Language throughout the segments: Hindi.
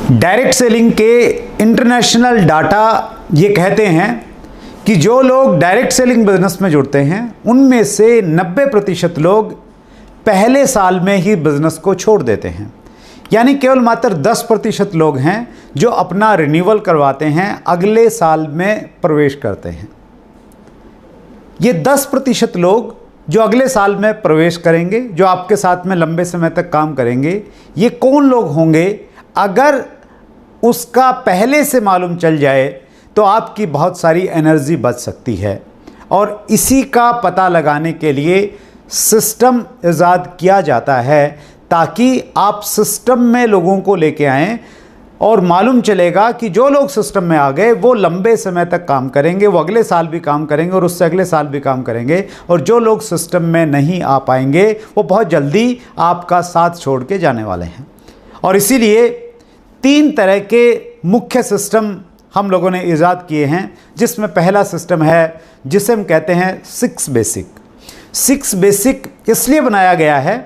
डायरेक्ट सेलिंग के इंटरनेशनल डाटा ये कहते हैं कि जो लोग डायरेक्ट सेलिंग बिजनेस में जुड़ते हैं उनमें से 90% लोग पहले साल में ही बिजनेस को छोड़ देते हैं। यानी केवल मात्र 10% लोग हैं जो अपना रिन्यूअल करवाते हैं, अगले साल में प्रवेश करते हैं। ये 10% लोग जो अगले साल में प्रवेश करेंगे, जो आपके साथ में लंबे समय तक काम करेंगे, ये कौन लोग होंगे? अगर उसका पहले से मालूम चल जाए तो आपकी बहुत सारी एनर्जी बच सकती है। और इसी का पता लगाने के लिए सिस्टम इजाद किया जाता है, ताकि आप सिस्टम में लोगों को लेके आएं और मालूम चलेगा कि जो लोग सिस्टम में आ गए वो लंबे समय तक काम करेंगे, वो अगले साल भी काम करेंगे और उससे अगले साल भी काम करेंगे। और जो लोग सिस्टम में नहीं आ पाएंगे वो बहुत जल्दी आपका साथ छोड़ के जाने वाले हैं। और इसीलिए 3 तरह के मुख्य सिस्टम हम लोगों ने ईजाद किए हैं, जिसमें पहला सिस्टम है जिसे हम कहते हैं 6 बेसिक। 6 बेसिक इसलिए बनाया गया है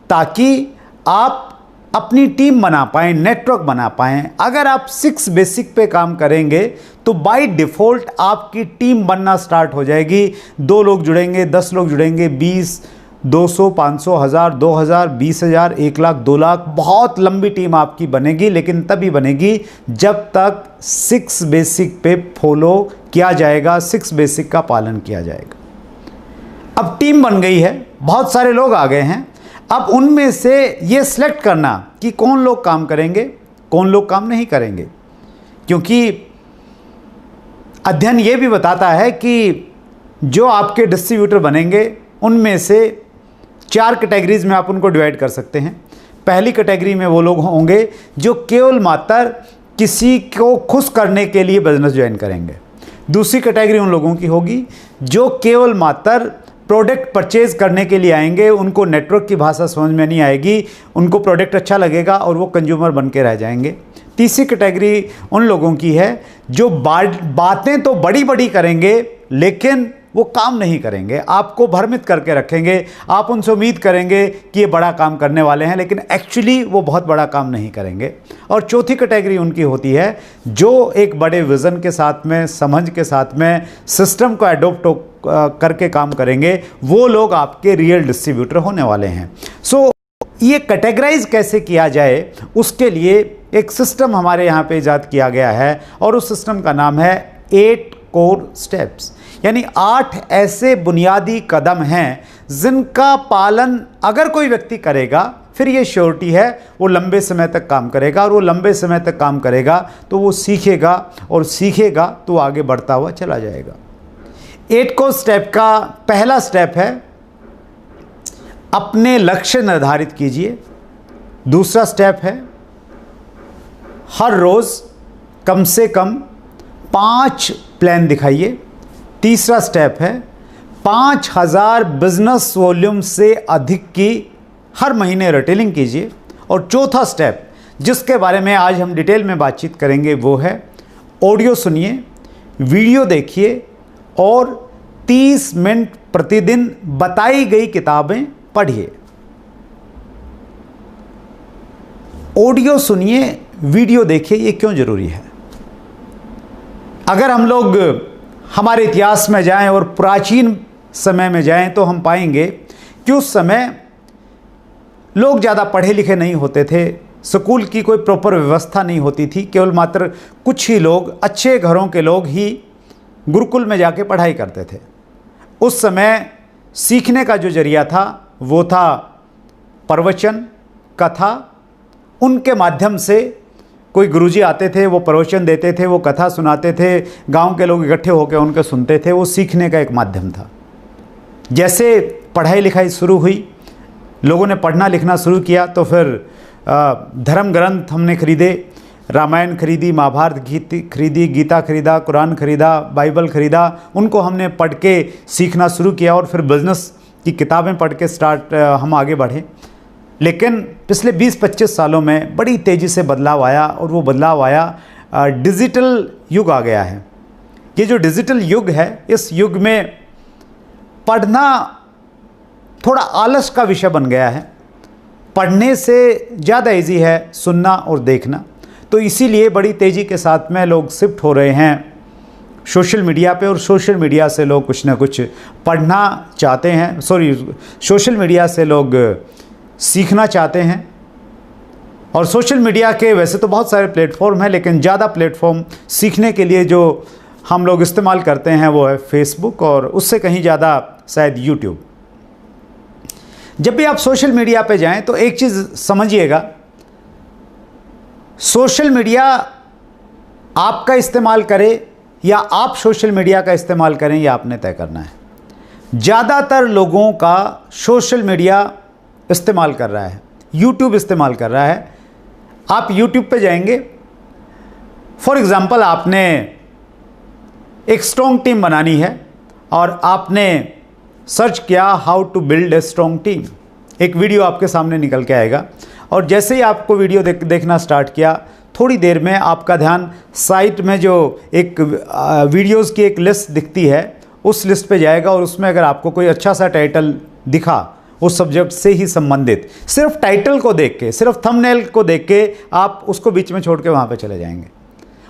ताकि आप अपनी टीम बना पाएँ, नेटवर्क बना पाएँ। अगर आप 6 बेसिक पे काम करेंगे तो बाय डिफ़ॉल्ट आपकी टीम बनना स्टार्ट हो जाएगी। 2 लोग जुड़ेंगे, 10 लोग जुड़ेंगे, 20, 200, 500, 1000, 2000, 20,000, 1 लाख, 2 लाख, बहुत लंबी टीम आपकी बनेगी। लेकिन तभी बनेगी जब तक 6 बेसिक पे फॉलो किया जाएगा, 6 बेसिक का पालन किया जाएगा। अब टीम बन गई है, बहुत सारे लोग आ गए हैं। अब उनमें से ये सिलेक्ट करना कि कौन लोग काम करेंगे, कौन लोग काम नहीं करेंगे, क्योंकि अध्ययन ये भी बताता है कि जो आपके डिस्ट्रीब्यूटर बनेंगे उनमें से 4 कैटेगरीज में आप उनको डिवाइड कर सकते हैं। पहली कैटेगरी में वो लोग होंगे जो केवल मात्र किसी को खुश करने के लिए बिजनेस ज्वाइन करेंगे। दूसरी कैटेगरी उन लोगों की होगी जो केवल मात्र प्रोडक्ट परचेज करने के लिए आएंगे, उनको नेटवर्क की भाषा समझ में नहीं आएगी, उनको प्रोडक्ट अच्छा लगेगा और वो कंज्यूमर बन के रह जाएंगे। तीसरी कैटेगरी उन लोगों की है जो बातें तो बड़ी बड़ी करेंगे लेकिन वो काम नहीं करेंगे, आपको भ्रमित करके रखेंगे। आप उनसे उम्मीद करेंगे कि ये बड़ा काम करने वाले हैं, लेकिन एक्चुअली वो बहुत बड़ा काम नहीं करेंगे। और चौथी कैटेगरी उनकी होती है जो एक बड़े विज़न के साथ में, समझ के साथ में, सिस्टम को एडोप्ट करके काम करेंगे। वो लोग आपके रियल डिस्ट्रीब्यूटर होने वाले हैं। सो ये कैटेगराइज कैसे किया जाए, उसके लिए एक सिस्टम हमारे यहाँ पे ईजाद किया गया है और उस सिस्टम का नाम है 8 कोर स्टेप्स। यानी 8 ऐसे बुनियादी कदम हैं जिनका पालन अगर कोई व्यक्ति करेगा फिर ये श्योरिटी है वो लंबे समय तक काम करेगा। और वो लंबे समय तक काम करेगा तो वो सीखेगा, और सीखेगा तो आगे बढ़ता हुआ चला जाएगा। 8 कोर स्टेप का पहला स्टेप है अपने लक्ष्य निर्धारित कीजिए। दूसरा स्टेप है हर रोज़ कम से कम 5 प्लान दिखाइए। तीसरा स्टेप है 5000 बिजनेस वॉल्यूम से अधिक की हर महीने रिटेलिंग कीजिए। और चौथा स्टेप जिसके बारे में आज हम डिटेल में बातचीत करेंगे वो है ऑडियो सुनिए, वीडियो देखिए और 30 मिनट प्रतिदिन बताई गई किताबें पढ़िए। ऑडियो सुनिए, वीडियो देखिए, ये क्यों ज़रूरी है? अगर हम लोग हमारे इतिहास में जाएं और प्राचीन समय में जाएं तो हम पाएंगे कि उस समय लोग ज़्यादा पढ़े लिखे नहीं होते थे, स्कूल की कोई प्रॉपर व्यवस्था नहीं होती थी, केवल मात्र कुछ ही लोग, अच्छे घरों के लोग ही गुरुकुल में जाके पढ़ाई करते थे। उस समय सीखने का जो जरिया था वो था प्रवचन, कथा। उनके माध्यम से कोई गुरुजी आते थे, वो प्रवचन देते थे, वो कथा सुनाते थे, गांव के लोग इकट्ठे होकर उनके सुनते थे। वो सीखने का एक माध्यम था। जैसे पढ़ाई लिखाई शुरू हुई, लोगों ने पढ़ना लिखना शुरू किया, तो फिर धर्म ग्रंथ हमने खरीदे, रामायण खरीदी, महाभारत खरीदी, गीता खरीदा, कुरान खरीदा, बाइबल खरीदा। उनको हमने पढ़ के सीखना शुरू किया और फिर बिज़नेस की किताबें पढ़ के हम आगे बढ़े। लेकिन पिछले 20-25 सालों में बड़ी तेज़ी से बदलाव आया और वो बदलाव आया डिजिटल युग आ गया है। ये जो डिजिटल युग है, इस युग में पढ़ना थोड़ा आलस का विषय बन गया है। पढ़ने से ज़्यादा इजी है सुनना और देखना। तो इसीलिए बड़ी तेज़ी के साथ में लोग शिफ्ट हो रहे हैं सोशल मीडिया पे, और सोशल मीडिया से लोग कुछ ना कुछ पढ़ना चाहते हैं, सोशल मीडिया से लोग सीखना चाहते हैं। और सोशल मीडिया के वैसे तो बहुत सारे प्लेटफॉर्म हैं, लेकिन ज़्यादा प्लेटफॉर्म सीखने के लिए जो हम लोग इस्तेमाल करते हैं वो है फेसबुक, और उससे कहीं ज़्यादा शायद यूट्यूब। जब भी आप सोशल मीडिया पे जाएं तो एक चीज़ समझिएगा, सोशल मीडिया आपका इस्तेमाल करे या आप सोशल मीडिया का इस्तेमाल करें, यह आपने तय करना है। ज़्यादातर लोगों का सोशल मीडिया इस्तेमाल कर रहा है, यूट्यूब इस्तेमाल कर रहा है। आप यूट्यूब पे जाएंगे, फॉर एग्ज़ाम्पल आपने एक स्ट्रॉन्ग टीम बनानी है और आपने सर्च किया how to build a strong team, एक वीडियो आपके सामने निकल के आएगा, और जैसे ही आपको वीडियो देखना स्टार्ट किया, थोड़ी देर में आपका ध्यान साइट में जो एक वीडियोस की एक लिस्ट दिखती है उस लिस्ट पे जाएगा, और उसमें अगर आपको कोई अच्छा सा टाइटल दिखा उस सब्जेक्ट से ही संबंधित, सिर्फ टाइटल को देख के, सिर्फ थंबनेल को देख के आप उसको बीच में छोड़ के वहाँ पे चले जाएंगे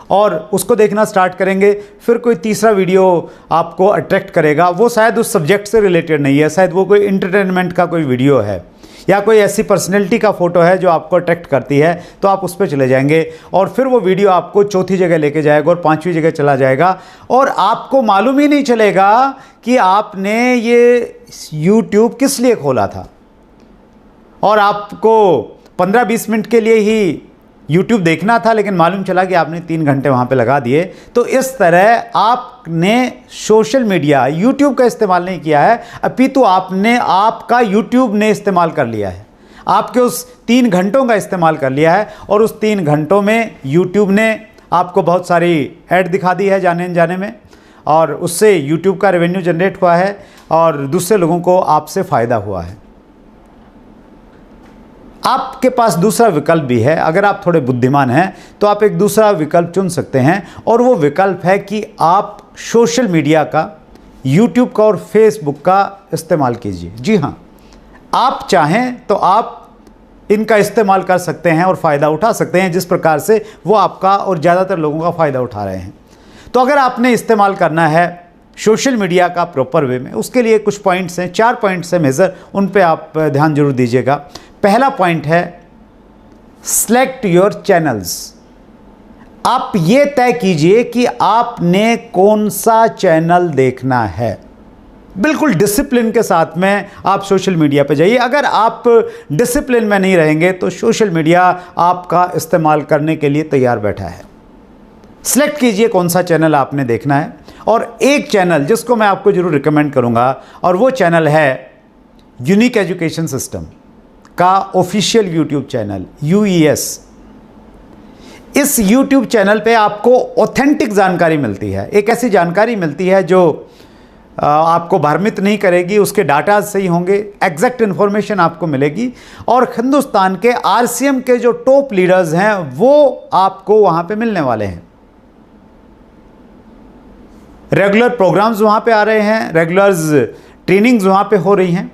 और उसको देखना स्टार्ट करेंगे। फिर कोई तीसरा वीडियो आपको अट्रैक्ट करेगा, वो शायद उस सब्जेक्ट से रिलेटेड नहीं है, शायद वो कोई इंटरटेनमेंट का कोई वीडियो है या कोई ऐसी पर्सनैलिटी का फ़ोटो है जो आपको अट्रैक्ट करती है, तो आप उस पर चले जाएंगे और फिर वो वीडियो आपको चौथी जगह लेके जाएगा और पांचवी जगह चला जाएगा, और आपको मालूम ही नहीं चलेगा कि आपने ये YouTube किस लिए खोला था। और आपको 15-20 मिनट के लिए ही YouTube देखना था, लेकिन मालूम चला कि आपने 3 घंटे वहाँ पे लगा दिए। तो इस तरह आपने सोशल मीडिया YouTube का इस्तेमाल नहीं किया है, अपितु आपने आपका YouTube ने इस्तेमाल कर लिया है, आपके उस 3 घंटों का इस्तेमाल कर लिया है, और उस 3 घंटों में YouTube ने आपको बहुत सारी ऐड दिखा दी है जाने अनजाने में, और उससे YouTube का रेवेन्यू जनरेट हुआ है और दूसरे लोगों को आपसे फ़ायदा हुआ है। आपके पास दूसरा विकल्प भी है, अगर आप थोड़े बुद्धिमान हैं तो आप एक दूसरा विकल्प चुन सकते हैं, और वो विकल्प है कि आप सोशल मीडिया का, YouTube का और Facebook का इस्तेमाल कीजिए। जी हाँ, आप चाहें तो आप इनका इस्तेमाल कर सकते हैं और फ़ायदा उठा सकते हैं, जिस प्रकार से वो आपका और ज़्यादातर लोगों का फ़ायदा उठा रहे हैं। तो अगर आपने इस्तेमाल करना है सोशल मीडिया का प्रॉपर वे में, उसके लिए कुछ पॉइंट्स हैं, 4 पॉइंट्स हैं मेजर, उन पे आप ध्यान जरूर दीजिएगा। पहला पॉइंट है सेलेक्ट योर चैनल्स। आप ये तय कीजिए कि आपने कौन सा चैनल देखना है। बिल्कुल डिसिप्लिन के साथ में आप सोशल मीडिया पे जाइए। अगर आप डिसिप्लिन में नहीं रहेंगे तो सोशल मीडिया आपका इस्तेमाल करने के लिए तैयार बैठा है। सेलेक्ट कीजिए कौन सा चैनल आपने देखना है, और एक चैनल जिसको मैं आपको जरूर रिकमेंड करूंगा, और वो चैनल है यूनिक एजुकेशन सिस्टम का ऑफिशियल यूट्यूब चैनल UES। इस यूट्यूब चैनल पे आपको ऑथेंटिक जानकारी मिलती है, एक ऐसी जानकारी मिलती है जो आपको भ्रमित नहीं करेगी, उसके डाटा सही होंगे, एग्जैक्ट इन्फॉर्मेशन आपको मिलेगी, और हिंदुस्तान के RCM के जो टॉप लीडर्स हैं वो आपको वहाँ पे मिलने वाले हैं। रेगुलर प्रोग्राम्स वहाँ पे आ रहे हैं, रेगुलर ट्रेनिंग्स वहाँ पे हो रही हैं।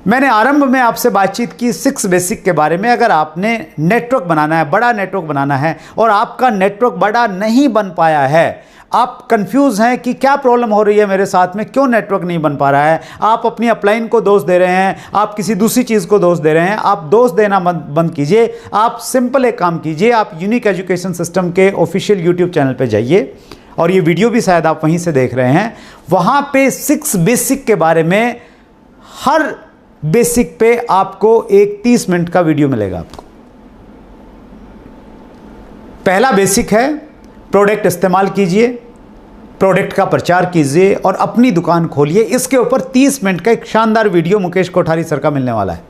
मैंने आरंभ में आपसे बातचीत की 6 बेसिक के बारे में। अगर आपने नेटवर्क बनाना है, बड़ा नेटवर्क बनाना है, और आपका नेटवर्क बड़ा नहीं बन पाया है, आप कंफ्यूज हैं कि क्या प्रॉब्लम हो रही है मेरे साथ में, क्यों नेटवर्क नहीं बन पा रहा है, आप अपनी अपलाइन को दोष दे रहे हैं, आप किसी दूसरी चीज़ को दोष दे रहे हैं, आप दोष देना बंद कीजिए। आप सिंपल एक काम कीजिए, आप यूनिक एजुकेशन सिस्टम के ऑफिशियल यूट्यूब चैनल पर जाइए, और ये वीडियो भी शायद आप वहीं से देख रहे हैं। वहाँ पे 6 बेसिक के बारे में, हर बेसिक पे आपको एक 30 मिनट का वीडियो मिलेगा आपको। पहला बेसिक है प्रोडक्ट इस्तेमाल कीजिए, प्रोडक्ट का प्रचार कीजिए और अपनी दुकान खोलिए। इसके ऊपर 30 मिनट का एक शानदार वीडियो मुकेश कोठारी सर का मिलने वाला है।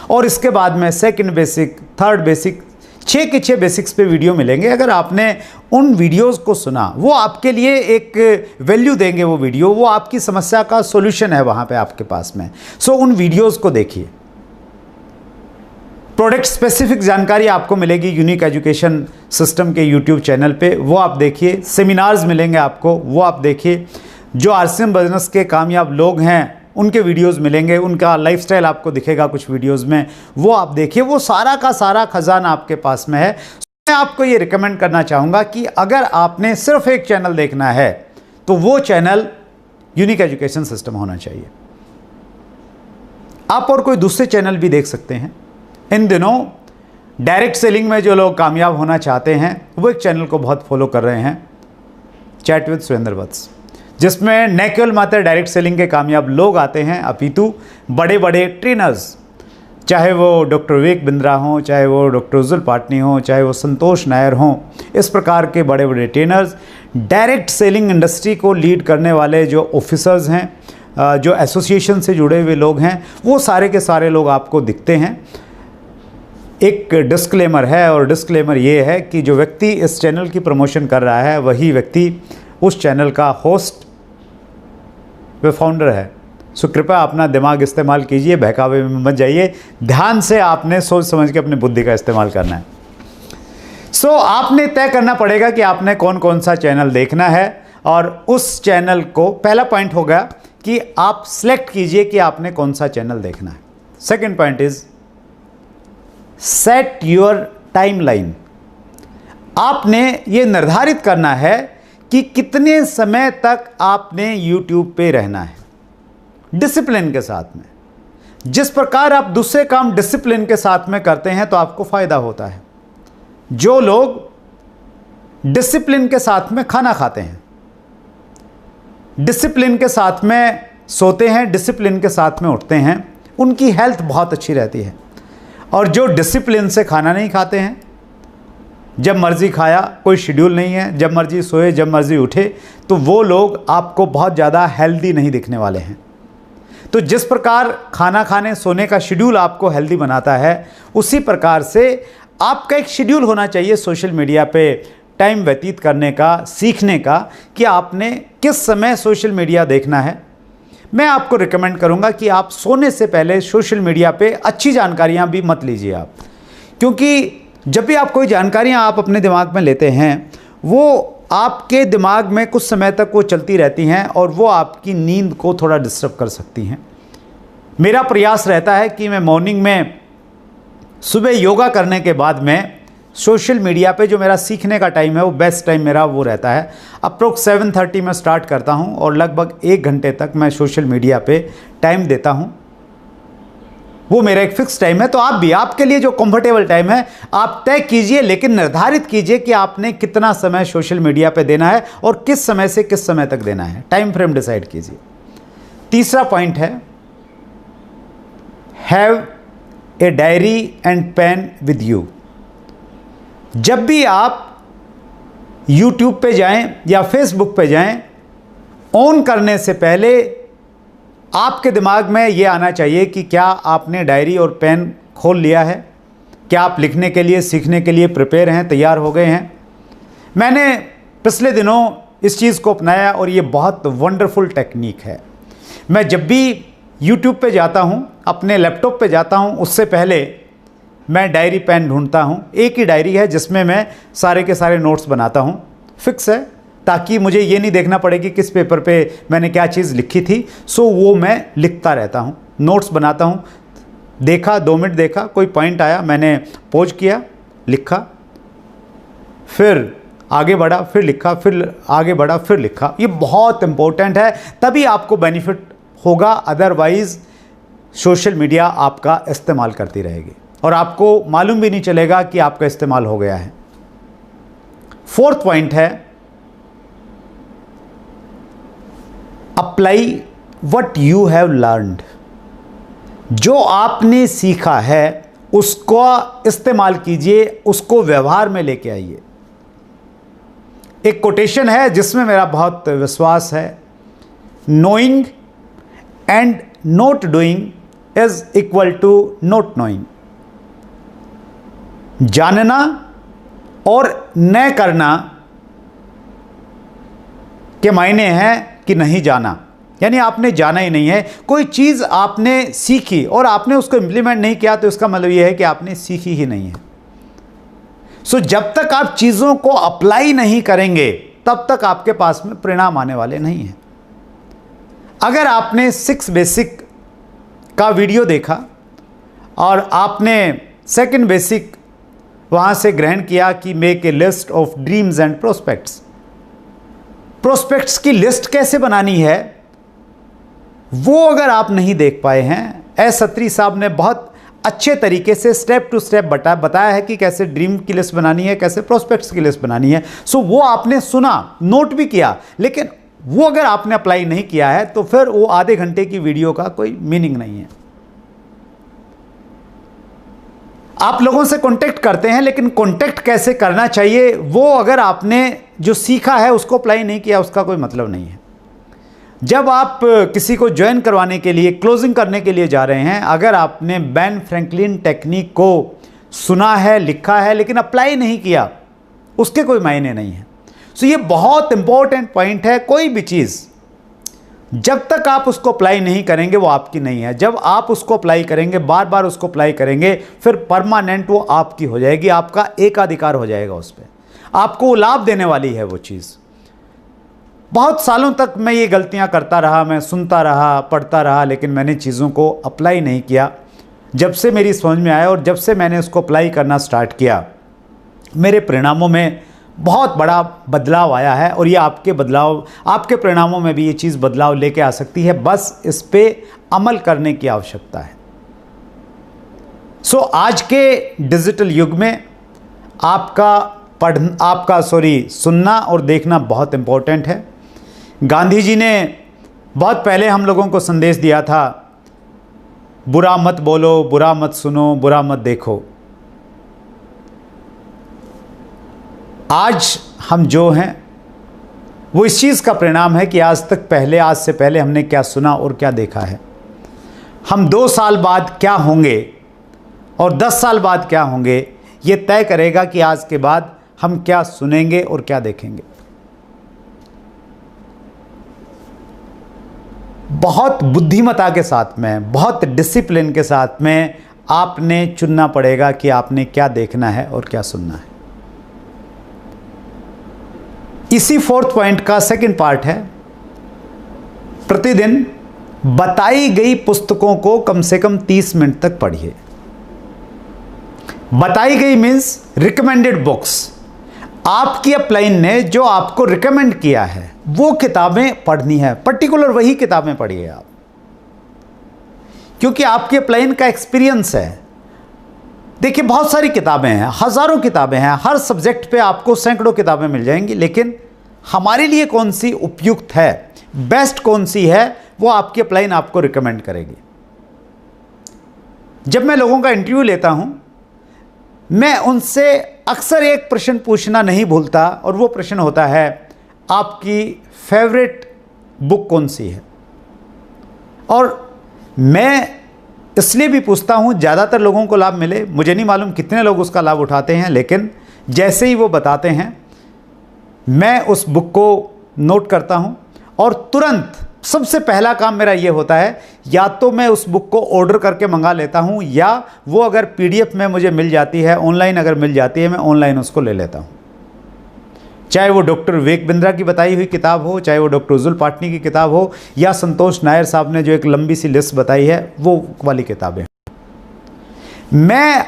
और इसके बाद में सेकंड बेसिक, थर्ड बेसिक, 6 के 6 बेसिक्स पे वीडियो मिलेंगे। अगर आपने उन वीडियोस को सुना, वो आपके लिए एक वैल्यू देंगे, वो वीडियो, वो आपकी समस्या का सॉल्यूशन है वहाँ पे आपके पास में। सो उन वीडियोस को देखिए। प्रोडक्ट स्पेसिफिक जानकारी आपको मिलेगी यूनिक एजुकेशन सिस्टम के यूट्यूब चैनल पे, वो आप देखिए। सेमिनार्स मिलेंगे आपको, वो आप देखिए। जो RCM बिजनेस के कामयाब लोग हैं उनके वीडियोस मिलेंगे, उनका लाइफस्टाइल आपको दिखेगा कुछ वीडियोस में, वो आप देखिए। वो सारा का सारा खजाना आपके पास में है। मैं आपको ये रिकमेंड करना चाहूँगा कि अगर आपने सिर्फ एक चैनल देखना है तो वो चैनल यूनिक एजुकेशन सिस्टम होना चाहिए। आप और कोई दूसरे चैनल भी देख सकते हैं। इन दिनों डायरेक्ट सेलिंग में जो लोग कामयाब होना चाहते हैं वो एक चैनल को बहुत फॉलो कर रहे हैं, चैट विद सुरेंद्र वत्स, जिसमें न केवल मात्र डायरेक्ट सेलिंग के कामयाब लोग आते हैं अपितु बड़े बड़े ट्रेनर्स, चाहे वो डॉक्टर विवेक बिंद्रा हों, चाहे वो डॉक्टर उज्जवल पाटनी हों, चाहे वो संतोष नायर हों, इस प्रकार के बड़े बड़े ट्रेनर्स, डायरेक्ट सेलिंग इंडस्ट्री को लीड करने वाले जो ऑफिसर्स हैं, जो एसोसिएशन से जुड़े हुए लोग हैं, वो सारे के सारे लोग आपको दिखते हैं। एक डिस्क्लेमर है, और डिस्क्लेमर ये है कि जो व्यक्ति इस चैनल की प्रमोशन कर रहा है वही व्यक्ति उस चैनल का होस्ट व फाउंडर है। सो कृपया अपना दिमाग इस्तेमाल कीजिए, बहकावे में मत जाइए, ध्यान से आपने सोच समझ के अपनी बुद्धि का इस्तेमाल करना है। सो आपने तय करना पड़ेगा कि आपने कौन कौन सा चैनल देखना है, और उस चैनल को, पहला पॉइंट हो गया कि आप सिलेक्ट कीजिए कि आपने कौन सा चैनल देखना है। Second point is set your timeline. आपने ये निर्धारित करना है कि कितने समय तक आपने यूट्यूब पे रहना है, डिसिप्लिन के साथ में। जिस प्रकार आप दूसरे काम डिसिप्लिन के साथ में करते हैं तो आपको फायदा होता है। जो लोग डिसिप्लिन के साथ में खाना खाते हैं, डिसिप्लिन के साथ में सोते हैं, डिसिप्लिन के साथ में उठते हैं, उनकी हेल्थ बहुत अच्छी रहती है। और जो डिसिप्लिन से खाना नहीं खाते हैं, जब मर्जी खाया, कोई शेड्यूल नहीं है, जब मर्जी सोए जब मर्जी उठे, तो वो लोग आपको बहुत ज़्यादा हेल्दी नहीं दिखने वाले हैं। तो जिस प्रकार खाना खाने सोने का शेड्यूल आपको हेल्दी बनाता है, उसी प्रकार से आपका एक शेड्यूल होना चाहिए सोशल मीडिया पे टाइम व्यतीत करने का, सीखने का, कि आपने किस समय सोशल मीडिया देखना है। मैं आपको रिकमेंड करूंगा कि आप सोने से पहले सोशल मीडिया पे अच्छी जानकारियां भी मत लीजिए आप, क्योंकि जब भी आप कोई जानकारियां आप अपने दिमाग में लेते हैं, वो आपके दिमाग में कुछ समय तक वो चलती रहती हैं और वो आपकी नींद को थोड़ा डिस्टर्ब कर सकती हैं। मेरा प्रयास रहता है कि मैं मॉर्निंग में सुबह योगा करने के बाद में सोशल मीडिया पे जो मेरा सीखने का टाइम है, वो बेस्ट टाइम मेरा वो रहता है। अप्रोक्स 7:30 में स्टार्ट करता हूँ और लगभग 1 घंटे तक मैं सोशल मीडिया पे टाइम देता हूँ। वो मेरा एक फिक्स टाइम है। तो आप भी, आपके लिए जो कंफर्टेबल टाइम है आप तय कीजिए, लेकिन निर्धारित कीजिए कि आपने कितना समय सोशल मीडिया पे देना है और किस समय से किस समय तक देना है। टाइम फ्रेम डिसाइड कीजिए। तीसरा पॉइंट है, have a diary and pen with you. जब भी आप YouTube पे जाएं या Facebook पे जाएं, ऑन करने से पहले आपके दिमाग में ये आना चाहिए कि क्या आपने डायरी और पेन खोल लिया है, क्या आप लिखने के लिए, सीखने के लिए प्रिपेयर हैं, तैयार हो गए हैं। मैंने पिछले दिनों इस चीज़ को अपनाया और ये बहुत वंडरफुल टेक्निक है। मैं जब भी YouTube पे जाता हूँ, अपने लैपटॉप पे जाता हूँ, उससे पहले मैं डायरी पेन ढूंढता हूँ। एक ही डायरी है जिसमें मैं सारे के सारे नोट्स बनाता हूँ, फिक्स है, ताकि मुझे ये नहीं देखना पड़े कि किस पेपर पे मैंने क्या चीज़ लिखी थी। सो वो मैं लिखता रहता हूँ, नोट्स बनाता हूँ। देखा, 2 मिनट देखा, कोई पॉइंट आया, मैंने पॉज किया, लिखा, फिर आगे बढ़ा, फिर लिखा, फिर आगे बढ़ा, फिर लिखा। ये बहुत इंपॉर्टेंट है, तभी आपको बेनिफिट होगा, अदरवाइज़ सोशल मीडिया आपका इस्तेमाल करती रहेगी और आपको मालूम भी नहीं चलेगा कि आपका इस्तेमाल हो गया है। फोर्थ पॉइंट है, apply what you have learned. जो आपने सीखा है उसको इस्तेमाल कीजिए, उसको व्यवहार में लेके आइए। एक कोटेशन है जिसमें मेरा बहुत विश्वास है, knowing and not doing is equal to not knowing. जानना और न करना के मायने हैं कि नहीं जाना, यानी आपने जाना ही नहीं है। कोई चीज़ आपने सीखी और आपने उसको इम्प्लीमेंट नहीं किया तो इसका मतलब यह है कि आपने सीखी ही नहीं है। सो जब तक आप चीज़ों को अप्लाई नहीं करेंगे तब तक आपके पास में परिणाम आने वाले नहीं हैं। अगर आपने 6 बेसिक का वीडियो देखा और आपने 2nd बेसिक वहाँ से ग्रहण किया कि make a list of dreams and prospects. Prospects की लिस्ट कैसे बनानी है वो अगर आप नहीं देख पाए हैं, एस अत्री साहब ने बहुत अच्छे तरीके से स्टेप टू स्टेप बताया है कि कैसे ड्रीम की लिस्ट बनानी है, कैसे प्रोस्पेक्ट्स की लिस्ट बनानी है। सो वो आपने सुना, नोट भी किया, लेकिन वो अगर आपने अप्लाई नहीं किया है तो फिर वो आधे घंटे की वीडियो का कोई मीनिंग नहीं है। आप लोगों से कांटेक्ट करते हैं, लेकिन कांटेक्ट कैसे करना चाहिए वो अगर आपने जो सीखा है उसको अप्लाई नहीं किया, उसका कोई मतलब नहीं है। जब आप किसी को ज्वाइन करवाने के लिए, क्लोजिंग करने के लिए जा रहे हैं, अगर आपने बेन फ्रैंकलिन टेक्निक को सुना है, लिखा है, लेकिन अप्लाई नहीं किया, उसके कोई मायने नहीं है। सो ये बहुत इंपॉर्टेंट पॉइंट है। कोई भी चीज़ जब तक आप उसको अप्लाई नहीं करेंगे वो आपकी नहीं है। जब आप उसको अप्लाई करेंगे, बार बार उसको अप्लाई करेंगे, फिर परमानेंट वो आपकी हो जाएगी, आपका एकाधिकार हो जाएगा उस पर, आपको लाभ देने वाली है वो चीज़। बहुत सालों तक मैं ये गलतियां करता रहा, मैं सुनता रहा, पढ़ता रहा, लेकिन मैंने चीज़ों को अप्लाई नहीं किया। जब से मेरी समझ में आया और जब से मैंने उसको अप्लाई करना स्टार्ट किया, मेरे परिणामों में बहुत बड़ा बदलाव आया है। और ये आपके परिणामों में भी ये चीज़ बदलाव लेके आ सकती है, बस इस पे अमल करने की आवश्यकता है। सो आज के डिजिटल युग में आपका सुनना और देखना बहुत इंपॉर्टेंट है। गांधी जी ने बहुत पहले हम लोगों को संदेश दिया था, बुरा मत बोलो, बुरा मत सुनो, बुरा मत देखो। आज हम जो हैं वो इस चीज़ का परिणाम है कि आज से पहले हमने क्या सुना और क्या देखा है। हम 2 साल बाद क्या होंगे और 10 साल बाद क्या होंगे, ये तय करेगा कि आज के बाद हम क्या सुनेंगे और क्या देखेंगे। बहुत बुद्धिमता के साथ में, बहुत डिसिप्लिन के साथ में आपने चुनना पड़ेगा कि आपने क्या देखना है और क्या सुनना है। इसी 4th पॉइंट का सेकंड पार्ट है, प्रतिदिन बताई गई पुस्तकों को कम से कम 30 मिनट तक पढ़िए। बताई गई मीन्स रिकमेंडेड बुक्स। आपकी अपलाइन ने जो आपको रिकमेंड किया है वो किताबें पढ़नी है, पर्टिकुलर वही किताबें पढ़िए आप, क्योंकि आपके अपलाइन का एक्सपीरियंस है। देखिए बहुत सारी किताबें हैं, हज़ारों किताबें हैं, हर सब्जेक्ट पे आपको सैकड़ों किताबें मिल जाएंगी, लेकिन हमारे लिए कौन सी उपयुक्त है, बेस्ट कौन सी है, वो आपकी अपलाइन आपको रिकमेंड करेगी। जब मैं लोगों का इंटरव्यू लेता हूं, मैं उनसे अक्सर एक प्रश्न पूछना नहीं भूलता, और वो प्रश्न होता है, आपकी फेवरेट बुक कौन सी है। और मैं इसलिए भी पूछता हूँ ज़्यादातर लोगों को लाभ मिले। मुझे नहीं मालूम कितने लोग उसका लाभ उठाते हैं, लेकिन जैसे ही वो बताते हैं मैं उस बुक को नोट करता हूँ और तुरंत सबसे पहला काम मेरा ये होता है, या तो मैं उस बुक को ऑर्डर करके मंगा लेता हूँ, या वो अगर PDF में मुझे मिल जाती है, ऑनलाइन अगर मिल जाती है, मैं ऑनलाइन उसको ले लेता हूँ। चाहे वो डॉक्टर विवेक बिंद्रा की बताई हुई किताब हो, चाहे वो डॉक्टर उज्जुल पाटनी की किताब हो, या संतोष नायर साहब ने जो एक लंबी सी लिस्ट बताई है वो वाली किताबें। मैं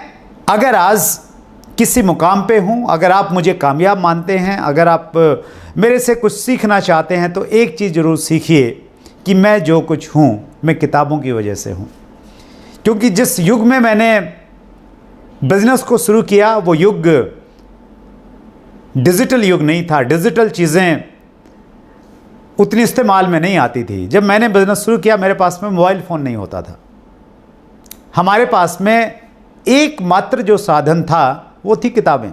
अगर आज किसी मुकाम पे हूँ, अगर आप मुझे कामयाब मानते हैं, अगर आप मेरे से कुछ सीखना चाहते हैं, तो एक चीज़ ज़रूर सीखिए कि मैं जो कुछ हूँ मैं किताबों की वजह से हूँ। क्योंकि जिस युग में मैंने बिजनेस को शुरू किया वो युग डिजिटल युग नहीं था। डिजिटल चीज़ें उतनी इस्तेमाल में नहीं आती थी। जब मैंने बिजनेस शुरू किया मेरे पास में मोबाइल फ़ोन नहीं होता था। हमारे पास में एकमात्र जो साधन था वो थी किताबें।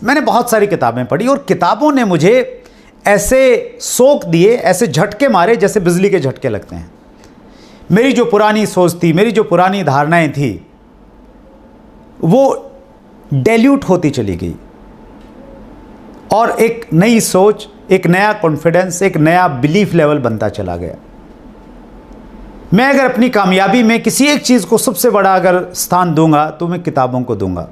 मैंने बहुत सारी किताबें पढ़ी और किताबों ने मुझे ऐसे सोख दिए, ऐसे झटके मारे जैसे बिजली के झटके लगते हैं। मेरी जो पुरानी सोच थी, मेरी जो पुरानी धारणाएं थी, वो डाइल्यूट होती चली गई और एक नई सोच, एक नया कॉन्फिडेंस, एक नया बिलीफ लेवल बनता चला गया। मैं अगर अपनी कामयाबी में किसी एक चीज़ को सबसे बड़ा अगर स्थान दूंगा तो मैं किताबों को दूंगा।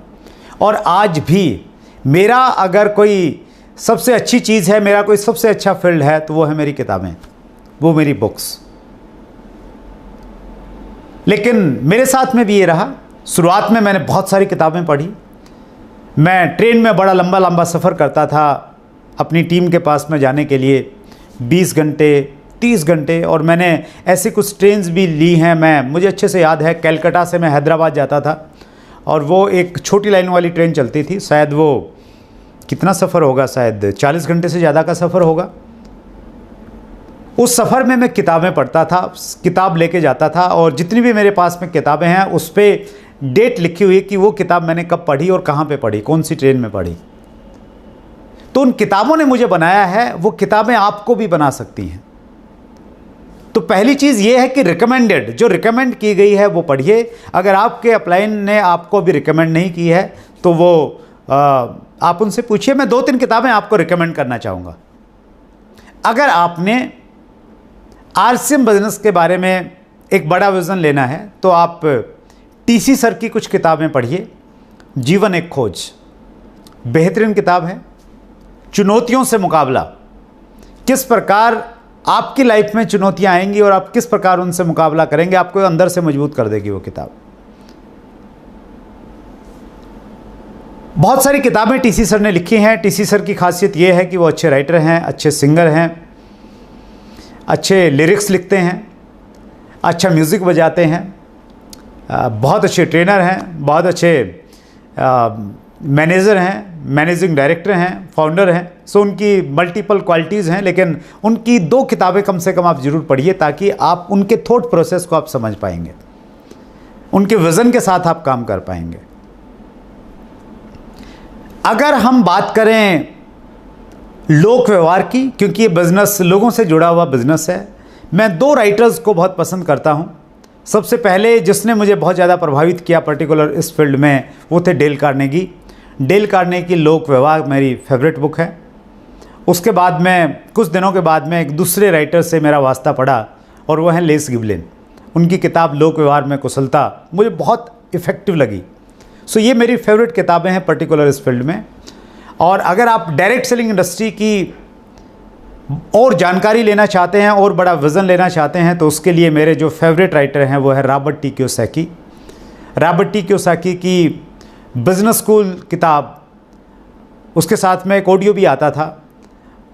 और आज भी मेरा अगर कोई सबसे अच्छी चीज़ है, मेरा कोई सबसे अच्छा फील्ड है, तो वो है मेरी किताबें, वो मेरी बुक्स। लेकिन मेरे साथ में भी ये रहा शुरुआत में मैंने बहुत सारी किताबें पढ़ी। मैं ट्रेन में बड़ा लंबा लंबा सफ़र करता था अपनी टीम के पास में जाने के लिए, 20 घंटे 30 घंटे। और मैंने ऐसी कुछ ट्रेन्स भी ली हैं। मुझे अच्छे से याद है, कलकत्ता से मैं हैदराबाद जाता था और वो एक छोटी लाइन वाली ट्रेन चलती थी। शायद वो कितना सफ़र होगा, शायद 40 घंटे से ज़्यादा का सफ़र होगा। उस सफ़र में मैं किताबें पढ़ता था, किताब लेके जाता था और जितनी भी मेरे पास में किताबें हैं उस पर डेट लिखी हुई है कि वो किताब मैंने कब पढ़ी और कहाँ पे पढ़ी, कौन सी ट्रेन में पढ़ी। तो उन किताबों ने मुझे बनाया है, वो किताबें आपको भी बना सकती हैं। तो पहली चीज़ ये है कि रिकमेंडेड, जो रिकमेंड की गई है वो पढ़िए। अगर आपके अपलाइन ने आपको भी रिकमेंड नहीं की है तो वो आप उनसे पूछिए। मैं 2-3 किताबें आपको रिकमेंड करना चाहूँगा। अगर आपने RCM बिजनेस के बारे में एक बड़ा विज़न लेना है तो आप TC सर की कुछ किताबें पढ़िए। जीवन एक खोज बेहतरीन किताब है। चुनौतियों से मुकाबला, किस प्रकार आपकी लाइफ में चुनौतियां आएंगी और आप किस प्रकार उनसे मुकाबला करेंगे, आपको अंदर से मजबूत कर देगी वो किताब। बहुत सारी किताबें TC सर ने लिखी हैं। TC सर की खासियत ये है कि वो अच्छे राइटर हैं, अच्छे सिंगर हैं, अच्छे लिरिक्स लिखते हैं, अच्छा म्यूज़िक बजाते हैं, बहुत अच्छे ट्रेनर हैं, बहुत अच्छे मैनेजर हैं, मैनेजिंग डायरेक्टर हैं, फाउंडर हैं। सो उनकी मल्टीपल क्वालिटीज़ हैं, लेकिन उनकी 2 किताबें कम से कम आप ज़रूर पढ़िए ताकि आप उनके थॉट प्रोसेस को आप समझ पाएंगे, उनके विज़न के साथ आप काम कर पाएंगे। अगर हम बात करें लोक व्यवहार की, क्योंकि ये बिज़नेस लोगों से जुड़ा हुआ बिज़नेस है, मैं 2 राइटर्स को बहुत पसंद करता हूँ। सबसे पहले जिसने मुझे बहुत ज़्यादा प्रभावित किया पर्टिकुलर इस फील्ड में, वो थे डेल कार्नेगी। डेल कार्नेगी लोक व्यवहार मेरी फेवरेट बुक है। उसके बाद में कुछ दिनों के बाद में एक दूसरे राइटर से मेरा वास्ता पड़ा और वो हैं लेस गिबलिन। उनकी किताब लोक व्यवहार में कुशलता मुझे बहुत इफ़ेक्टिव लगी। सो ये मेरी फेवरेट किताबें हैं पर्टिकुलर इस फील्ड में। और अगर आप डायरेक्ट सेलिंग इंडस्ट्री की और जानकारी लेना चाहते हैं और बड़ा विज़न लेना चाहते हैं तो उसके लिए मेरे जो फेवरेट राइटर हैं वो है Robert T Kiyosaki. Robert T Kiyosaki की बिज़नेस स्कूल किताब, उसके साथ में एक ऑडियो भी आता था,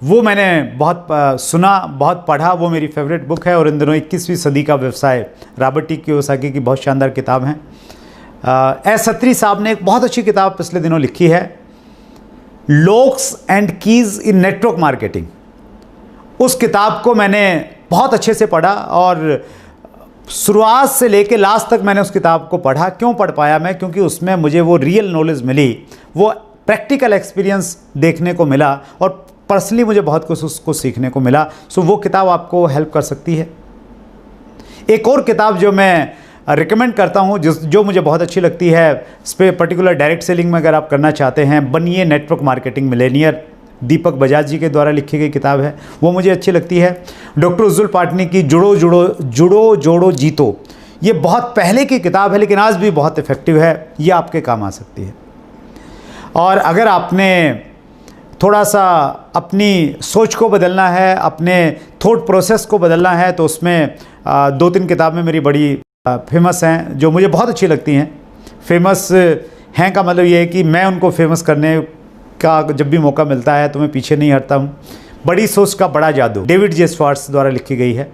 वो मैंने बहुत सुना, बहुत पढ़ा। वो मेरी फेवरेट बुक है। और इन दिनों 21वीं सदी का व्यवसाय रॉबर्ट टी कियोसाकी की बहुत शानदार किताब है। एस सत्री साहब ने एक बहुत अच्छी किताब पिछले दिनों लिखी है, locks and keys in network marketing. उस किताब को मैंने बहुत अच्छे से पढ़ा और शुरुआत से लेकर लास्ट तक मैंने उस किताब को पढ़ा। क्यों पढ़ पाया मैं? क्योंकि उसमें मुझे वो रियल नॉलेज मिली, वो प्रैक्टिकल एक्सपीरियंस देखने को मिला और पर्सनली मुझे बहुत कुछ उसको सीखने को मिला। सो वो किताब आपको हेल्प कर सकती है। एक और किताब जो मैं रिकमेंड करता हूँ, जो मुझे बहुत अच्छी लगती है, इस पर पर्टिकुलर डायरेक्ट सेलिंग में अगर आप करना चाहते हैं, बनिए नेटवर्क मार्केटिंग मिलेनियर, दीपक बजाज जी के द्वारा लिखी गई किताब है, वो मुझे अच्छी लगती है। डॉक्टर उज्जुल पाटनी की जुड़ो जोड़ो जीतो, ये बहुत पहले की किताब है लेकिन आज भी बहुत इफ़ेक्टिव है, ये आपके काम आ सकती है। और अगर आपने थोड़ा सा अपनी सोच को बदलना है, अपने थॉट प्रोसेस को बदलना है, तो उसमें 2-3 किताबें मेरी बड़ी फेमस हैं जो मुझे बहुत अच्छी लगती हैं। फेमस हैं का मतलब ये है कि मैं उनको फेमस करने का जब भी मौका मिलता है तो मैं पीछे नहीं हटता हूँ। बड़ी सोच का बड़ा जादू, डेविड जे स्वार्ट्स द्वारा लिखी गई है।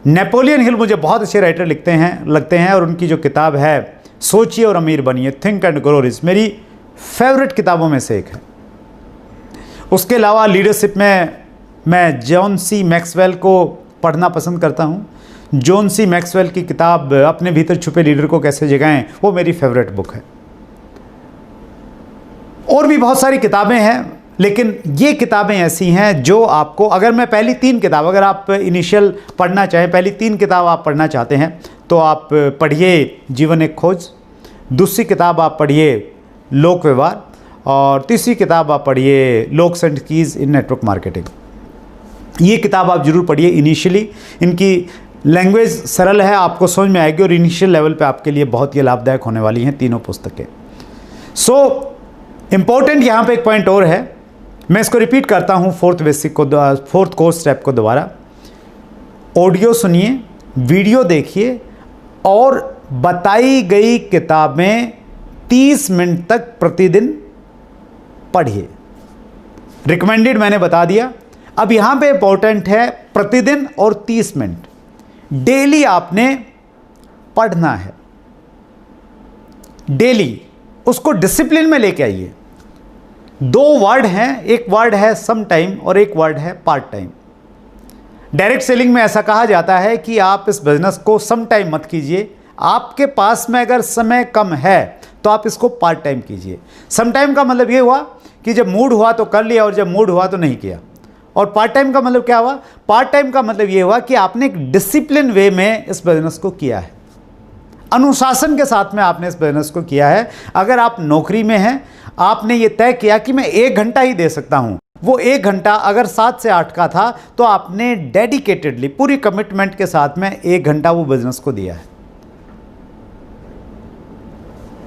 नेपोलियन हिल मुझे बहुत अच्छे राइटर लगते हैं और उनकी जो किताब है सोचिए और अमीर बनिए, थिंक एंड ग्रो रिच, मेरी फेवरेट किताबों में से एक है। उसके अलावा लीडरशिप में मैं जॉन सी मैक्सवेल को पढ़ना पसंद करता हूँ। जॉन सी मैक्सवेल की किताब अपने भीतर छुपे लीडर को कैसे जगाएं, वो मेरी फेवरेट बुक है। और भी बहुत सारी किताबें हैं लेकिन ये किताबें ऐसी हैं जो आपको, अगर मैं पहली 3 किताब, अगर आप इनिशियल पढ़ना चाहें, पहली 3 किताब आप पढ़ना चाहते हैं तो आप पढ़िए जीवन एक खोज, दूसरी किताब आप पढ़िए लोक व्यवहार और तीसरी किताब आप पढ़िए locks and keys in network marketing. ये किताब आप ज़रूर पढ़िए। इनिशियली इनकी लैंग्वेज सरल है, आपको समझ में आएगी और इनिशियल लेवल पे आपके लिए बहुत ही लाभदायक होने वाली हैं तीनों पुस्तकें। सो इम्पोर्टेंट यहाँ पे एक पॉइंट और है, मैं इसको रिपीट करता हूँ, 4th कोर्स स्टेप को दोबारा। ऑडियो सुनिए, वीडियो देखिए और बताई गई किताबें 30 मिनट तक प्रतिदिन पढ़िए। रिकमेंडेड मैंने बता दिया। अब यहां पे इंपॉर्टेंट है प्रतिदिन और 30 मिनट डेली आपने पढ़ना है। डेली उसको डिसिप्लिन में लेके आइए। 2 वर्ड हैं, एक वर्ड है सम टाइम और एक वर्ड है पार्ट टाइम। डायरेक्ट सेलिंग में ऐसा कहा जाता है कि आप इस बिजनेस को सम टाइम मत कीजिए। आपके पास में अगर समय कम है तो आप इसको पार्ट टाइम कीजिए। सम टाइम का मतलब ये हुआ कि जब मूड हुआ तो कर लिया और जब मूड हुआ तो नहीं किया। और पार्ट टाइम का मतलब क्या हुआ? पार्ट टाइम का मतलब ये हुआ कि आपने एक डिसिप्लिन वे में इस बिजनेस को किया है, अनुशासन के साथ में आपने इस बिजनेस को किया है। अगर आप नौकरी में हैं, आपने ये तय किया कि मैं 1 घंटा ही दे सकता हूं, वो 1 घंटा अगर 7 से 8 का था तो आपने डेडिकेटेडली पूरी कमिटमेंट के साथ में 1 घंटा वो बिजनेस को दिया है।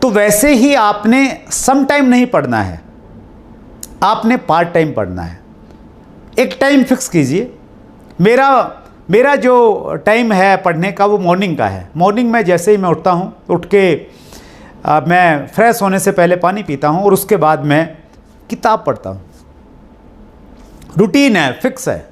तो वैसे ही आपने सम टाइम नहीं पढ़ना है, आपने पार्ट टाइम पढ़ना है। एक टाइम फिक्स कीजिए। मेरा जो टाइम है पढ़ने का वो मॉर्निंग का है। मॉर्निंग में जैसे ही मैं उठता हूँ, उठ के मैं फ्रेश होने से पहले पानी पीता हूँ और उसके बाद मैं किताब पढ़ता हूँ। रूटीन है, फिक्स है,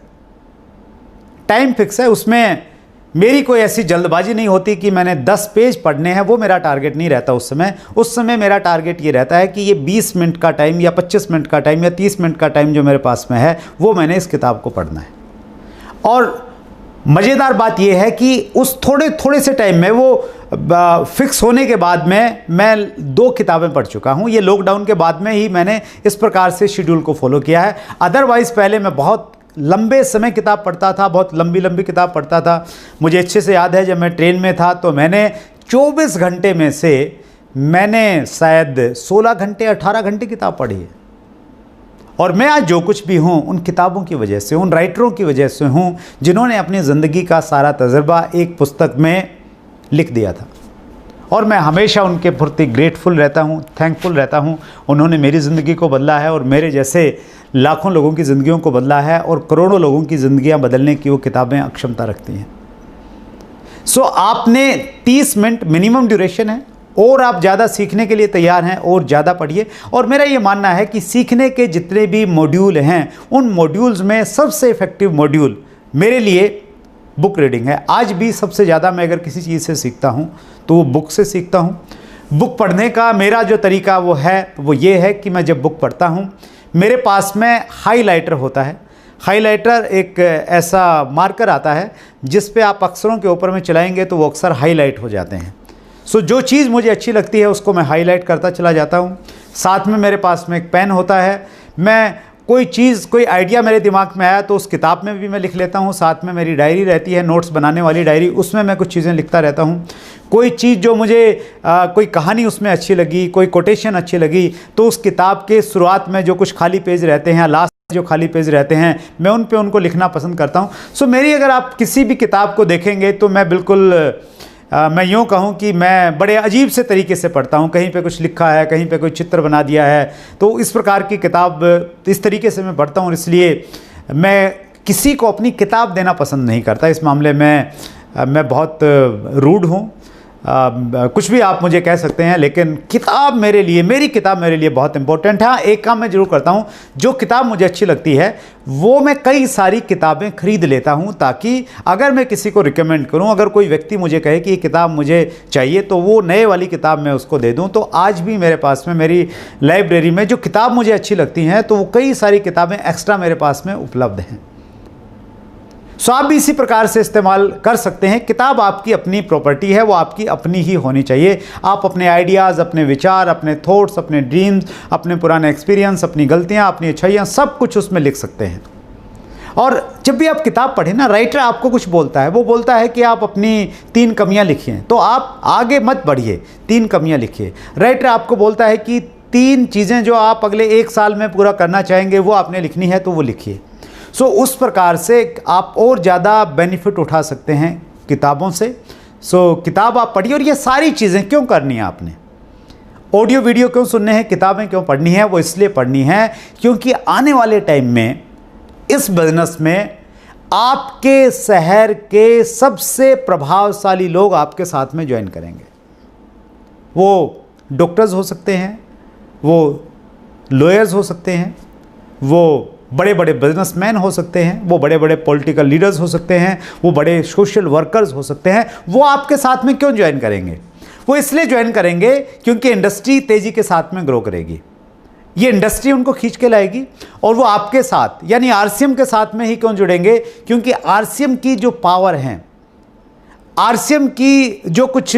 टाइम फिक्स है। उसमें मेरी कोई ऐसी जल्दबाजी नहीं होती कि मैंने 10 पेज पढ़ने हैं, वो मेरा टारगेट नहीं रहता उस समय मेरा टारगेट ये रहता है कि ये 20 मिनट का टाइम या 25 मिनट का टाइम या 30 मिनट का टाइम जो मेरे पास में है वो मैंने इस किताब को पढ़ना है। और मज़ेदार बात यह है कि उस थोड़े से टाइम में वो फिक्स होने के बाद में मैं 2 किताबें पढ़ चुका हूँ। ये लॉकडाउन के बाद में ही मैंने इस प्रकार से शेड्यूल को फॉलो किया है। अदरवाइज़ पहले मैं बहुत लंबे समय किताब पढ़ता था, बहुत लंबी किताब पढ़ता था। मुझे अच्छे से याद है जब मैं ट्रेन में था तो मैंने 24 घंटे में से मैंने शायद 16 घंटे 18 घंटे किताब पढ़ी है। और मैं आज जो कुछ भी हूँ उन किताबों की वजह से, उन राइटरों की वजह से हूँ जिन्होंने अपनी ज़िंदगी का सारा तजुर्बा एक पुस्तक में लिख दिया था। और मैं हमेशा उनके प्रति ग्रेटफुल रहता हूँ, थैंकफुल रहता हूँ। उन्होंने मेरी ज़िंदगी को बदला है और मेरे जैसे लाखों लोगों की ज़िंदगियों को बदला है और करोड़ों लोगों की ज़िंदगियाँ बदलने की वो किताबें अक्षमता रखती हैं। सो आपने 30 मिनट मिनिमम ड्यूरेशन है और आप ज़्यादा सीखने के लिए तैयार हैं और ज़्यादा पढ़िए। और मेरा ये मानना है कि सीखने के जितने भी मॉड्यूल हैं उन मॉड्यूल्स में सबसे इफ़ेक्टिव मॉड्यूल मेरे लिए बुक रीडिंग है। आज भी सबसे ज़्यादा मैं अगर किसी चीज़ से सीखता हूँ तो वो बुक से सीखता हूँ। बुक पढ़ने का मेरा जो तरीका वो ये है कि मैं जब बुक पढ़ता हूँ मेरे पास में हाइलाइटर होता है। हाइलाइटर एक ऐसा मार्कर आता है जिस पे आप अक्षरों के ऊपर में चलाएंगे तो वो अक्षर हाईलाइट हो जाते हैं। सो जो चीज़ मुझे अच्छी लगती है उसको मैं हाईलाइट करता चला जाता हूँ। साथ में मेरे पास में एक पेन होता है। मैं कोई आइडिया मेरे दिमाग में आया तो उस किताब में भी मैं लिख लेता हूँ। साथ में मेरी डायरी रहती है, नोट्स बनाने वाली डायरी, उसमें मैं कुछ चीज़ें लिखता रहता हूँ। कोई चीज़ जो मुझे कोई कहानी उसमें अच्छी लगी, कोई कोटेशन अच्छी लगी तो उस किताब के शुरुआत में जो कुछ खाली पेज रहते हैं, लास्ट जो खाली पेज रहते हैं, मैं उन पे उनको लिखना पसंद करता हूँ। सो मेरी अगर आप किसी भी किताब को देखेंगे तो मैं बिल्कुल मैं यूँ कहूँ कि मैं बड़े अजीब से तरीके से पढ़ता हूँ। कहीं पे कुछ लिखा है, कहीं पे कोई चित्र बना दिया है, तो इस प्रकार की किताब इस तरीके से मैं पढ़ता हूँ। इसलिए मैं किसी को अपनी किताब देना पसंद नहीं करता। इस मामले में मैं बहुत रूड हूँ। कुछ भी आप मुझे कह सकते हैं, लेकिन मेरी किताब मेरे लिए बहुत इंपॉर्टेंट है। हाँ, एक काम मैं ज़रूर करता हूँ, जो किताब मुझे अच्छी लगती है वो मैं कई सारी किताबें खरीद लेता हूँ ताकि अगर मैं किसी को रिकमेंड करूँ, अगर कोई व्यक्ति मुझे कहे कि ये किताब मुझे चाहिए तो वो नए वाली किताब मैं उसको दे दूँ। तो आज भी मेरे पास में मेरी लाइब्रेरी में जो किताब मुझे अच्छी लगती हैं तो वो कई सारी किताबें एक्स्ट्रा मेरे पास में उपलब्ध हैं। सो आप भी इसी प्रकार से इस्तेमाल कर सकते हैं। किताब आपकी अपनी प्रॉपर्टी है, वो आपकी अपनी ही होनी चाहिए। आप अपने आइडियाज़, अपने विचार, अपने थॉट्स, अपने ड्रीम्स, अपने पुराने एक्सपीरियंस, अपनी गलतियाँ, अपनी अच्छाइयाँ, सब कुछ उसमें लिख सकते हैं। और जब भी आप किताब पढ़ें ना, राइटर आपको कुछ बोलता है, वो बोलता है कि आप अपनी 3 कमियाँ लिखिए, तो आप आगे मत बढ़िए, 3 कमियाँ लिखिए। राइटर आपको बोलता है कि 3 चीज़ें जो आप अगले 1 साल में पूरा करना चाहेंगे वो आपने लिखनी है, तो वो लिखिए। सो उस प्रकार से आप और ज़्यादा बेनिफिट उठा सकते हैं किताबों से। सो किताब आप पढ़िए। और ये सारी चीज़ें क्यों करनी है आपने? ऑडियो वीडियो क्यों सुनने हैं, किताबें क्यों पढ़नी है? वो इसलिए पढ़नी है क्योंकि आने वाले टाइम में इस बिजनेस में आपके शहर के सबसे प्रभावशाली लोग आपके साथ में ज्वाइन करेंगे। वो डॉक्टर्स हो सकते हैं, वो लॉयर्स हो सकते हैं, वो बड़े बड़े बिजनेसमैन हो सकते हैं, वो बड़े बड़े पॉलिटिकल लीडर्स हो सकते हैं, वो बड़े सोशल वर्कर्स हो सकते हैं। वो आपके साथ में क्यों ज्वाइन करेंगे? वो इसलिए ज्वाइन करेंगे क्योंकि इंडस्ट्री तेज़ी के साथ में ग्रो करेगी, ये इंडस्ट्री उनको खींच के लाएगी और वो आपके साथ यानी आरसीएम के साथ में ही क्यों जुड़ेंगे? क्योंकि आरसीएम की जो पावर हैं, आरसीएम की जो कुछ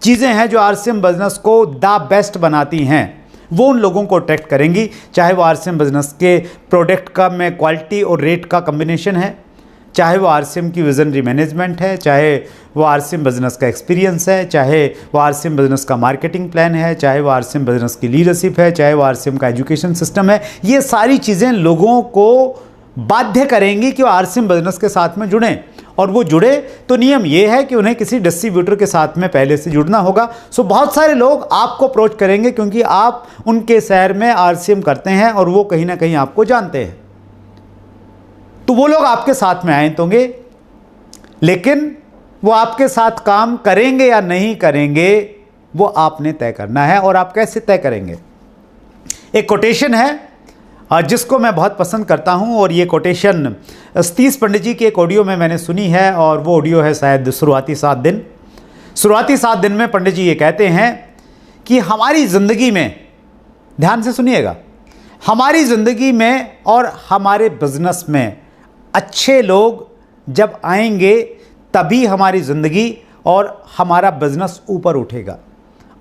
चीज़ें हैं जो आरसीएम बिजनेस को द बेस्ट बनाती हैं, वो उन लोगों को अट्रैक्ट करेंगी। चाहे वो आरसीएम बिजनेस के प्रोडक्ट का में क्वालिटी और रेट का कम्बिनेशन है, चाहे वो आरसीएम की विजनरी मैनेजमेंट है, चाहे वो आरसीएम बिजनेस का एक्सपीरियंस है, चाहे वो आरसीएम बिजनेस का मार्केटिंग प्लान है, चाहे वो आरसीएम बिजनेस की लीडरशिप है, चाहे वो आरसीएम का एजुकेशन सिस्टम है। ये सारी चीज़ें लोगों को बाध्य करेंगी कि वो आरसीएम बिजनेस के साथ में जुड़ें, और वो जुड़े तो नियम ये है कि उन्हें किसी डिस्ट्रीब्यूटर के साथ में पहले से जुड़ना होगा। सो बहुत सारे लोग आपको अप्रोच करेंगे क्योंकि आप उनके शहर में आरसीएम करते हैं और वो कहीं ना कहीं आपको जानते हैं, तो वो लोग आपके साथ में आए होंगे। लेकिन वो आपके साथ काम करेंगे या नहीं करेंगे वो आपने तय करना है। और आप कैसे तय करेंगे? एक कोटेशन है जिसको मैं बहुत पसंद करता हूं, और ये कोटेशन सतीश पंडित जी की एक ऑडियो में मैंने सुनी है, और वो ऑडियो है शायद शुरुआती 7 दिन। शुरुआती 7 दिन में पंडित जी ये कहते हैं कि हमारी ज़िंदगी में, ध्यान से सुनिएगा, हमारी ज़िंदगी में और हमारे बिजनेस में अच्छे लोग जब आएंगे तभी हमारी ज़िंदगी और हमारा बिजनेस ऊपर उठेगा।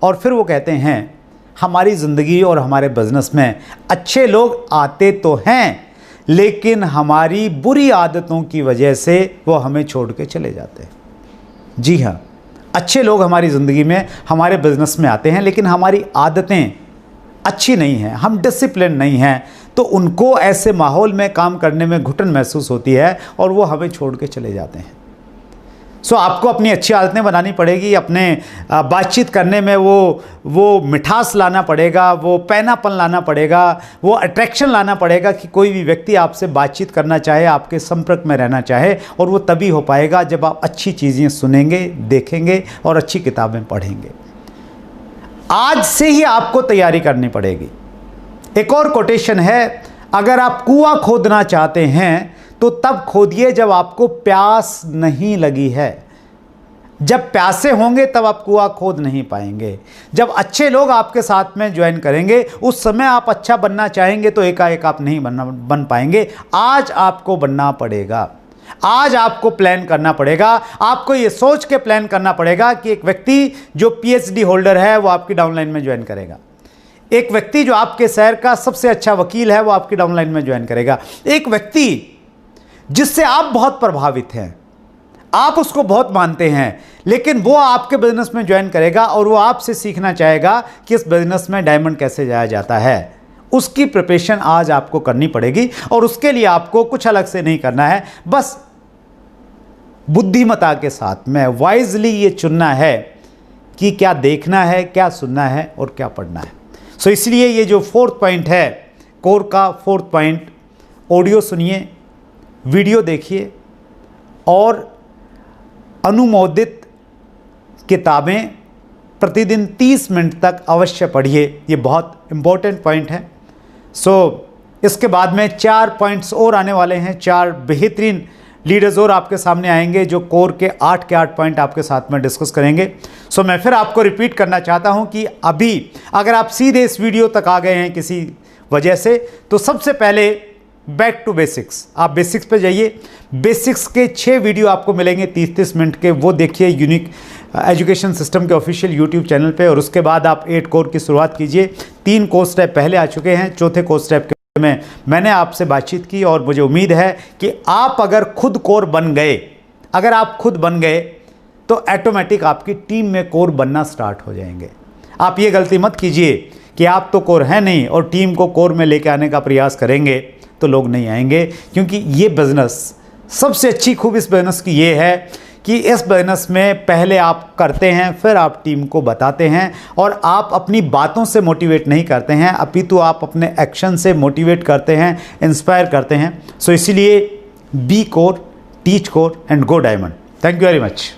और फिर वो कहते हैं हमारी ज़िंदगी और हमारे बिजनेस में अच्छे लोग आते तो हैं, लेकिन हमारी बुरी आदतों की वजह से वो हमें छोड़ के चले जाते हैं। जी हाँ, अच्छे लोग हमारी ज़िंदगी में, हमारे बिजनेस में आते हैं, लेकिन हमारी आदतें अच्छी नहीं हैं, हम डिसिप्लिन नहीं हैं, तो उनको ऐसे माहौल में काम करने में घुटन महसूस होती है और वो हमें छोड़ के चले जाते हैं। सो आपको अपनी अच्छी आदतें बनानी पड़ेगी, अपने बातचीत करने में वो मिठास लाना पड़ेगा, वो पैनापन लाना पड़ेगा, वो अट्रैक्शन लाना पड़ेगा कि कोई भी व्यक्ति आपसे बातचीत करना चाहे, आपके संपर्क में रहना चाहे। और वो तभी हो पाएगा जब आप अच्छी चीज़ें सुनेंगे, देखेंगे और अच्छी किताबें पढ़ेंगे। आज से ही आपको तैयारी करनी पड़ेगी। एक और कोटेशन है, अगर आप कुआं खोदना चाहते हैं तो तब खोदिए जब आपको प्यास नहीं लगी है। जब प्यासे होंगे तब आप कुआं खोद नहीं पाएंगे। जब अच्छे लोग आपके साथ में ज्वाइन करेंगे उस समय आप अच्छा बनना चाहेंगे तो एकाएक आप नहीं बन पाएंगे। आज आपको बनना पड़ेगा, आज आपको प्लान करना पड़ेगा। आपको ये सोच के प्लान करना पड़ेगा कि एक व्यक्ति जो पीएचडी होल्डर है वो आपकी डाउनलाइन में ज्वाइन करेगा, एक व्यक्ति जो आपके शहर का सबसे अच्छा वकील है वो आपकी डाउनलाइन में ज्वाइन करेगा, एक व्यक्ति जिससे आप बहुत प्रभावित हैं, आप उसको बहुत मानते हैं, लेकिन वो आपके बिजनेस में ज्वाइन करेगा और वो आपसे सीखना चाहेगा कि इस बिजनेस में डायमंड कैसे जाया जाता है। उसकी प्रिपरेशन आज आपको करनी पड़ेगी और उसके लिए आपको कुछ अलग से नहीं करना है, बस बुद्धिमता के साथ में वाइजली ये चुनना है कि क्या देखना है, क्या सुनना है और क्या पढ़ना है। सो इसलिए ये जो 4th पॉइंट है, कोर का 4th पॉइंट, ऑडियो सुनिए, वीडियो देखिए और अनुमोदित किताबें प्रतिदिन 30 मिनट तक अवश्य पढ़िए। ये बहुत इंपॉर्टेंट पॉइंट है। सो इसके बाद में 4 पॉइंट्स और आने वाले हैं, 4 बेहतरीन लीडर्स और आपके सामने आएंगे जो कोर के 8 पॉइंट आपके साथ में डिस्कस करेंगे। सो मैं फिर आपको रिपीट करना चाहता हूं कि अभी अगर आप सीधे इस वीडियो तक आ गए हैं किसी वजह से, तो सबसे पहले बैक टू बेसिक्स, आप बेसिक्स पे जाइए। बेसिक्स के 6 वीडियो आपको मिलेंगे 30-30 मिनट के, वो देखिए यूनिक एजुकेशन सिस्टम के ऑफिशियल यूट्यूब चैनल पे। और उसके बाद आप 8 कोर की शुरुआत कीजिए। 3 कोर्स टाइप पहले आ चुके हैं, 4थे कोर्स टाइप के में मैंने आपसे बातचीत की और मुझे उम्मीद है कि आप अगर खुद कोर बन गए, अगर आप खुद बन गए तो ऑटोमेटिक आपकी टीम में कोर बनना स्टार्ट हो जाएंगे। आप ये गलती मत कीजिए कि आप तो कोर हैं नहीं और टीम को कोर में लेके आने का प्रयास करेंगे तो लोग नहीं आएंगे। क्योंकि ये बिजनेस, सबसे अच्छी खूब इस बिजनेस की ये है कि इस बिजनेस में पहले आप करते हैं, फिर आप टीम को बताते हैं, और आप अपनी बातों से मोटिवेट नहीं करते हैं, अपितु आप अपने एक्शन से मोटिवेट करते हैं, इंस्पायर करते हैं। सो इसीलिए be core, teach core and go diamond. Thank you very much.